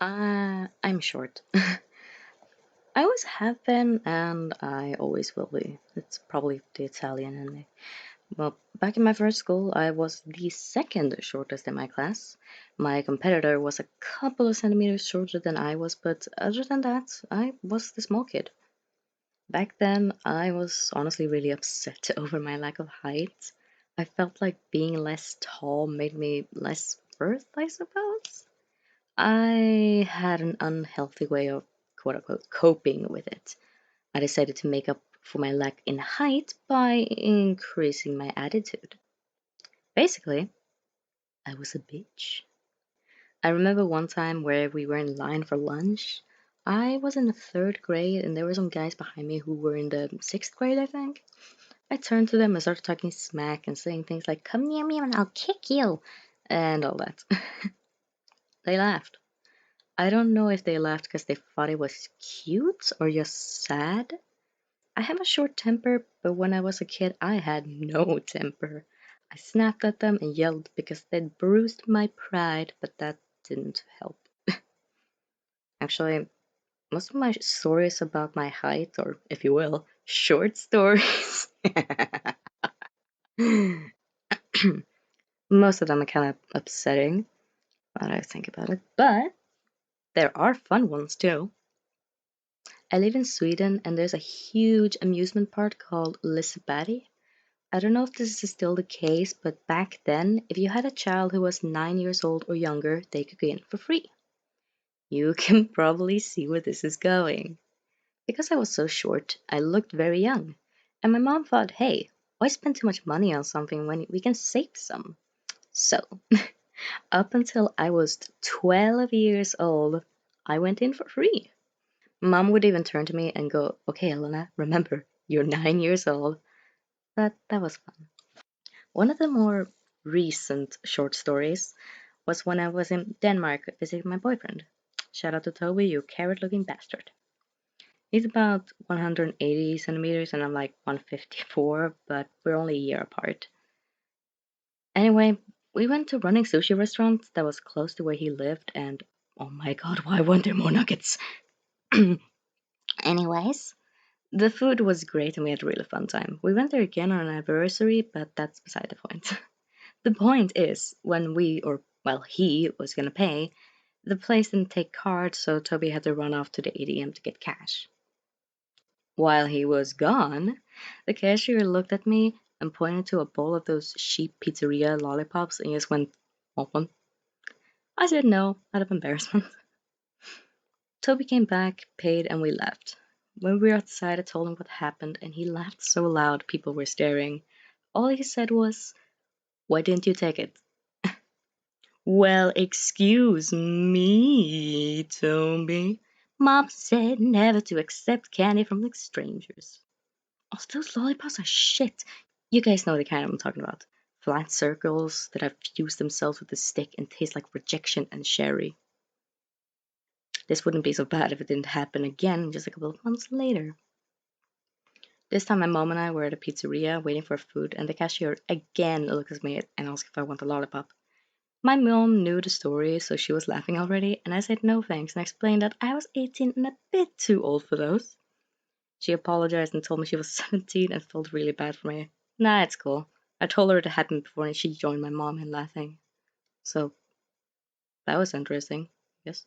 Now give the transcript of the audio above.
I'm short. I always have been, and I always will be. It's probably the Italian in me. Well, back in my first school, I was the second shortest in my class. My competitor was a couple of centimeters shorter than I was, but other than that, I was the small kid. Back then, I was honestly really upset over my lack of height. I felt like being less tall made me less worth, I suppose. I had an unhealthy way of quote unquote coping with it. I decided to make up for my lack in height by increasing my attitude. Basically, I was a bitch. I remember one time where we were in line for lunch. I was in the third grade and there were some guys behind me who were in the sixth grade, I think. I turned to them and started talking smack and saying things like, "Come near me and I'll kick you," and all that. They laughed. I don't know if they laughed because they thought it was cute or just sad. I have a short temper, but when I was a kid, I had no temper. I snapped at them and yelled because they'd bruised my pride, but that didn't help. Actually, most of my stories about my height, or if you will, short stories, most of them are kind of upsetting when I think about it, but there are fun ones too. I live in Sweden and there's a huge amusement park called Liseberg. I don't know if this is still the case, but back then, if you had a child who was 9 years old or younger, they could go in for free. You can probably see where this is going. Because I was so short, I looked very young. And my mom thought, hey, why spend too much money on something when we can save some? So, up until I was 12 years old, I went in for free. Mom would even turn to me and go, okay, Elena, remember, you're 9 years old. But that was fun. One of the more recent short stories was when I was in Denmark visiting my boyfriend. Shout out to Toby, you carrot looking bastard. He's about 180 centimeters and I'm like 154, but we're only a year apart. Anyway, we went to a running sushi restaurant that was close to where he lived, and oh my god, why weren't there more nuggets? Anyways, the food was great and we had a really fun time. We went there again on an anniversary, but that's beside the point. The point is, when we, or well, he was gonna pay, the place didn't take cards, so Toby had to run off to the ATM to get cash. While he was gone, the cashier looked at me and pointed to a bowl of those cheap pizzeria lollipops and just went, "Want one?" I said no, out of embarrassment. Toby came back, paid, and we left. When we were outside, I told him what happened, and he laughed so loud people were staring. All he said was, "Why didn't you take it?" Well, excuse me, Toby. Mom said never to accept candy from like strangers. Oh, those lollipops are shit. You guys know the kind I'm talking about. Flat circles that have fused themselves with the stick and taste like rejection and sherry. This wouldn't be so bad if it didn't happen again just a couple of months later. This time my mom and I were at a pizzeria waiting for food and the cashier again looked at me and asked if I want a lollipop. My mom knew the story, so she was laughing already, and I said no thanks and explained that I was 18 and a bit too old for those. She apologized and told me she was 17 and felt really bad for me. Nah, it's cool. I told her it happened before and she joined my mom in laughing. So that was interesting, yes.